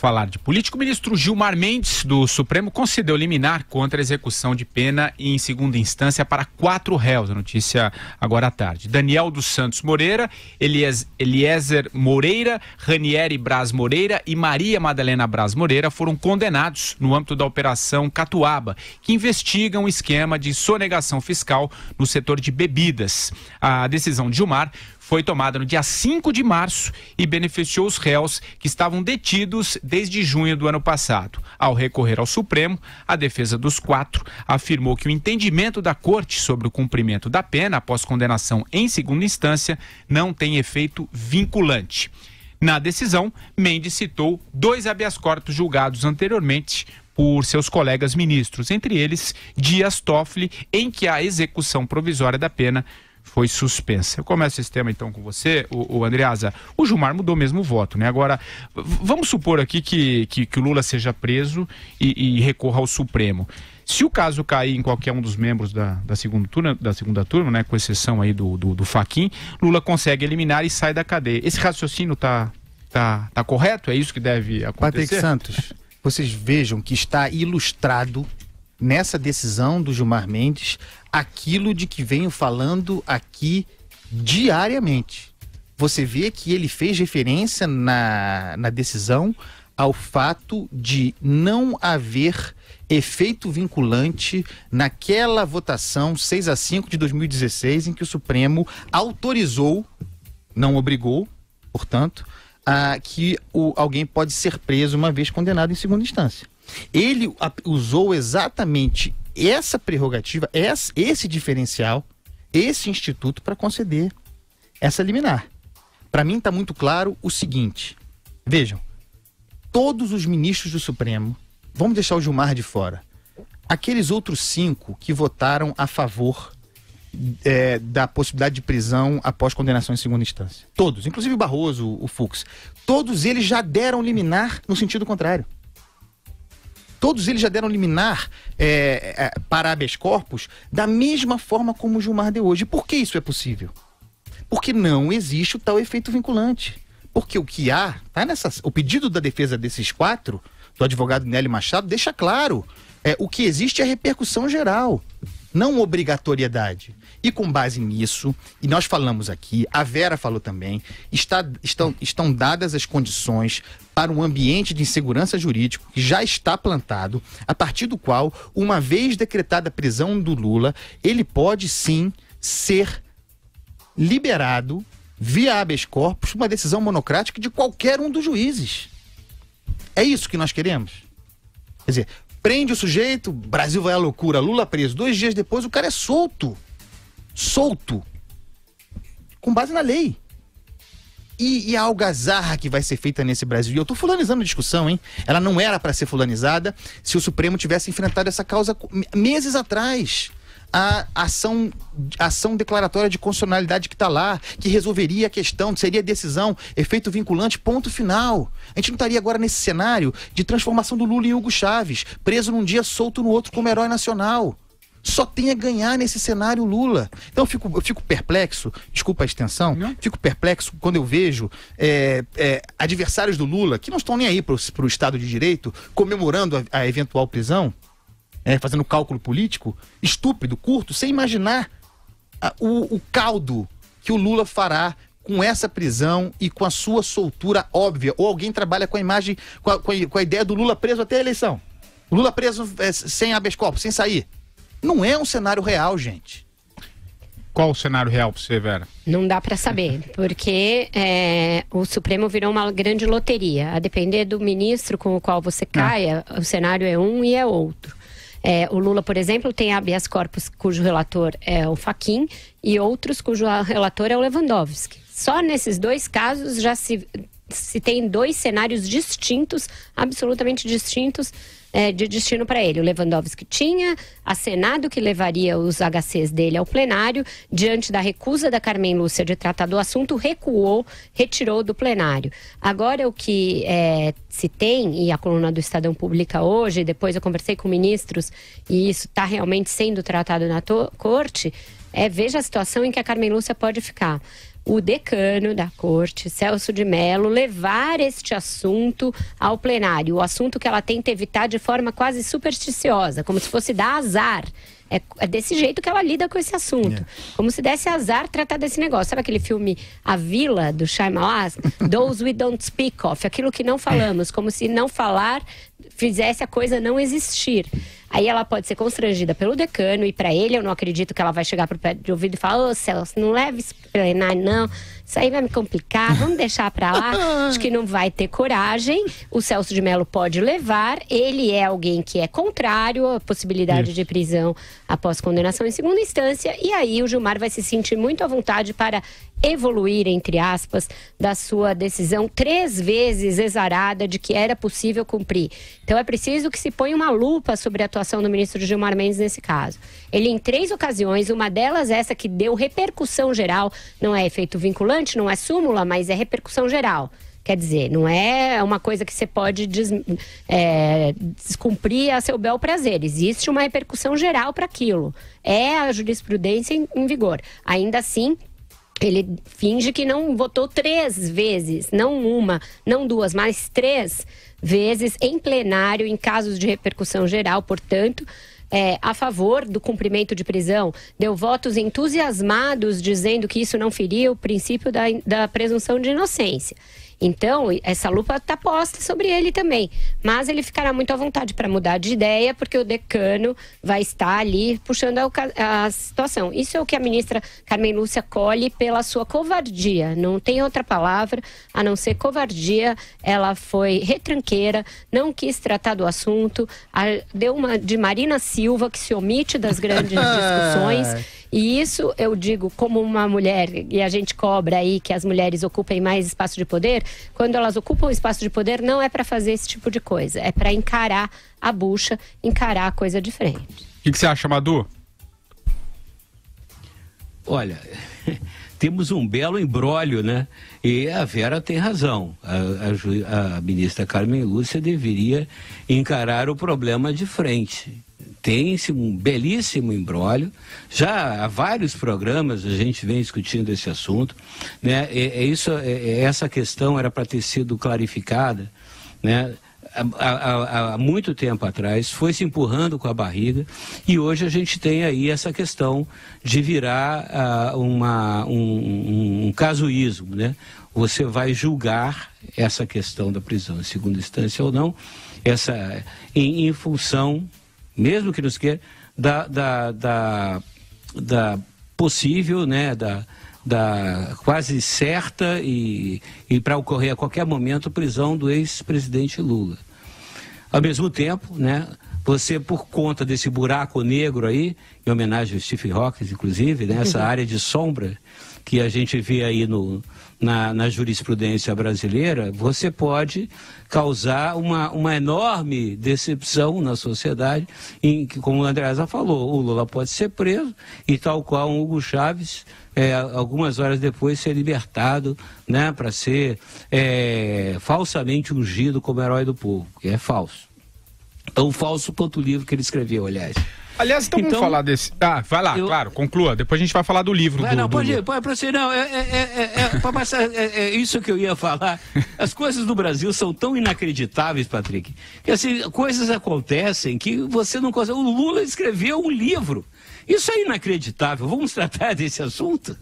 falar de político. O ministro Gilmar Mendes, do Supremo, concedeu liminar contra a execução de pena em segunda instância para 4 réus. A notícia agora à tarde. Daniel dos Santos Moreira, Eliezer Moreira, Ranieri Braz Moreira e Maria Madalena Braz Moreira foram condenados no âmbito da Operação Catuaba, que investiga um esquema de sonegação fiscal no setor de bebidas. A decisão de Gilmar foi tomada no dia 5 de março e beneficiou os réus que estavam detidos desde junho do ano passado. Ao recorrer ao Supremo, a defesa dos 4 afirmou que o entendimento da Corte sobre o cumprimento da pena após condenação em segunda instância não tem efeito vinculante. Na decisão, Mendes citou 2 habeas corpus julgados anteriormente por seus colegas ministros, entre eles Dias Toffoli, em que a execução provisória da pena foi suspensa. Eu começo esse tema então com você, o Andreasa. O Gilmar mudou mesmo o voto, né? Agora, vamos supor aqui que o Lula seja preso e recorra ao Supremo. Se o caso cair em qualquer um dos membros da segunda turma, né, com exceção aí do Fachin, Lula consegue eliminar e sai da cadeia. Esse raciocínio tá correto? É isso que deve acontecer? Patrick Santos, vocês vejam que está ilustrado nessa decisão do Gilmar Mendes aquilo de que venho falando aqui diariamente. Você vê que ele fez referência na decisão ao fato de não haver efeito vinculante naquela votação 6-5 de 2016, em que o Supremo autorizou, não obrigou, portanto, a que alguém pode ser preso uma vez condenado em segunda instância. Ele usou exatamente essa prerrogativa, esse diferencial, esse instituto para conceder essa liminar. Para mim está muito claro o seguinte, vejam, todos os ministros do Supremo, vamos deixar o Gilmar de fora, aqueles outros 5 que votaram a favor da possibilidade de prisão após condenação em segunda instância, todos, inclusive o Barroso, o Fux, todos eles já deram liminar no sentido contrário. Todos eles já deram liminar para habeas corpus da mesma forma como o Gilmar deu hoje. Por que isso é possível? Porque não existe o tal efeito vinculante. Porque o que há, o pedido da defesa desses 4, do advogado Nélio Machado, deixa claro, o que existe é repercussão geral, não obrigatoriedade. E com base nisso, e nós falamos aqui, a Vera falou também, estão dadas as condições para um ambiente de insegurança jurídico que já está plantado, a partir do qual, uma vez decretada a prisão do Lula, ele pode sim ser liberado via habeas corpus, uma decisão monocrática de qualquer um dos juízes. É isso que nós queremos? Quer dizer, prende o sujeito, Brasil vai à loucura, Lula preso, 2 dias depois o cara é solto, com base na lei. E a algazarra que vai ser feita nesse Brasil, e eu tô fulanizando a discussão, hein? Ela não era para ser fulanizada se o Supremo tivesse enfrentado essa causa meses atrás. A ação declaratória de constitucionalidade que está lá, que resolveria a questão, seria decisão, efeito vinculante, ponto final. A gente não estaria agora nesse cenário de transformação do Lula em Hugo Chávez, preso num dia, solto no outro como herói nacional. Só tem a ganhar nesse cenário Lula. Então eu fico perplexo, desculpa a extensão, fico perplexo quando eu vejo adversários do Lula, que não estão nem aí para o Estado de Direito, comemorando a eventual prisão, fazendo cálculo político, estúpido, curto, sem imaginar o caldo que o Lula fará com essa prisão e com a sua soltura óbvia. Ou alguém trabalha com a imagem, com a ideia do Lula preso até a eleição. O Lula preso sem habeas corpus, sem sair. Não é um cenário real, gente. Qual o cenário real para você, Vera? Não dá para saber, porque o Supremo virou uma grande loteria. A depender do ministro com o qual você caia, o cenário é um e é outro. O Lula, por exemplo, tem habeas corpus cujo relator é o Fachin e outros cujo relator é o Lewandowski. Só nesses 2 casos já se tem 2 cenários distintos, absolutamente distintos, de destino para ele. O Lewandowski tinha acenado que levaria os HCs dele ao plenário, diante da recusa da Carmen Lúcia de tratar do assunto, retirou do plenário. Agora o que se tem, e a coluna do Estadão publica hoje, depois eu conversei com ministros, e isso está realmente sendo tratado na corte, veja a situação em que a Carmen Lúcia pode ficar. o decano da corte, Celso de Mello, levar este assunto ao plenário. O assunto que ela tenta evitar de forma quase supersticiosa, como se fosse dar azar. É desse jeito que ela lida com esse assunto. Como se desse azar tratar desse negócio. Sabe aquele filme A Vila, do Shyamalan? Those we don't speak of. Aquilo que não falamos. Como se não falar fizesse a coisa não existir. Aí ela pode ser constrangida pelo decano, e para ele eu não acredito que ela vai chegar pro pé de ouvido e falar: ô Celso, não leve isso pro plenário, não. Isso aí vai me complicar, vamos deixar para lá. Acho que não vai ter coragem. O Celso de Mello pode levar. Ele é alguém que é contrário à possibilidade de prisão após condenação em segunda instância. E aí o Gilmar vai se sentir muito à vontade para evoluir, entre aspas, da sua decisão 3 vezes exarada de que era possível cumprir. Então é preciso que se ponha uma lupa sobre a atuação do ministro Gilmar Mendes nesse caso. Ele, em 3 ocasiões, uma delas essa que deu repercussão geral, não é efeito vinculante, não é súmula, mas é repercussão geral. Quer dizer, não é uma coisa que você pode descumprir a seu bel prazer. Existe uma repercussão geral para aquilo. É a jurisprudência em vigor. Ainda assim, ele finge que não votou 3 vezes, não uma, não 2, mas 3 vezes em plenário em casos de repercussão geral, portanto, a favor do cumprimento de prisão, deu votos entusiasmados dizendo que isso não feria o princípio da presunção de inocência. Então, essa lupa está posta sobre ele também. Mas ele ficará muito à vontade para mudar de ideia, porque o decano vai estar ali puxando a situação. Isso é o que a ministra Carmen Lúcia colhe pela sua covardia. Não tem outra palavra a não ser covardia. Ela foi retranqueira, não quis tratar do assunto, deu uma de Marina Silva, que se omite das grandes discussões. E isso eu digo como uma mulher, e a gente cobra aí que as mulheres ocupem mais espaço de poder. Quando elas ocupam espaço de poder, não é para fazer esse tipo de coisa, é para encarar a bucha, encarar a coisa de frente. O que você acha, Madu? Olha, temos um belo imbróglio, né? E a Vera tem razão. A ministra Carmen Lúcia deveria encarar o problema de frente. Tem-se um belíssimo imbróglio. Já há vários programas a gente vem discutindo esse assunto, né? Essa questão era para ter sido clarificada, né? Há muito tempo atrás, foi se empurrando com a barriga, e hoje a gente tem aí essa questão de virar um casuísmo, né? Você vai julgar essa questão da prisão em segunda instância ou não, em função, mesmo que nos queira, da possível, né, da quase certa e para ocorrer a qualquer momento prisão do ex-presidente Lula. Ao mesmo tempo, né, você, por conta desse buraco negro aí, em homenagem ao Stephen Hawking, inclusive, né, essa área de sombra que a gente vê aí na jurisprudência brasileira, você pode causar uma enorme decepção na sociedade, em que, como o Andreasa falou, o Lula pode ser preso e, tal qual o Hugo Chávez, algumas horas depois ser libertado, né, para ser falsamente ungido como herói do povo, que é falso. Tão falso quanto o livro que ele escreveu, aliás. Aliás, então vamos falar desse... vai lá, claro, conclua. Depois a gente vai falar do livro. Pode ir para você. Não, isso que eu ia falar. As coisas do Brasil são tão inacreditáveis, Patrick, que assim, coisas acontecem que você não consegue... O Lula escreveu um livro. Isso é inacreditável. Vamos tratar desse assunto?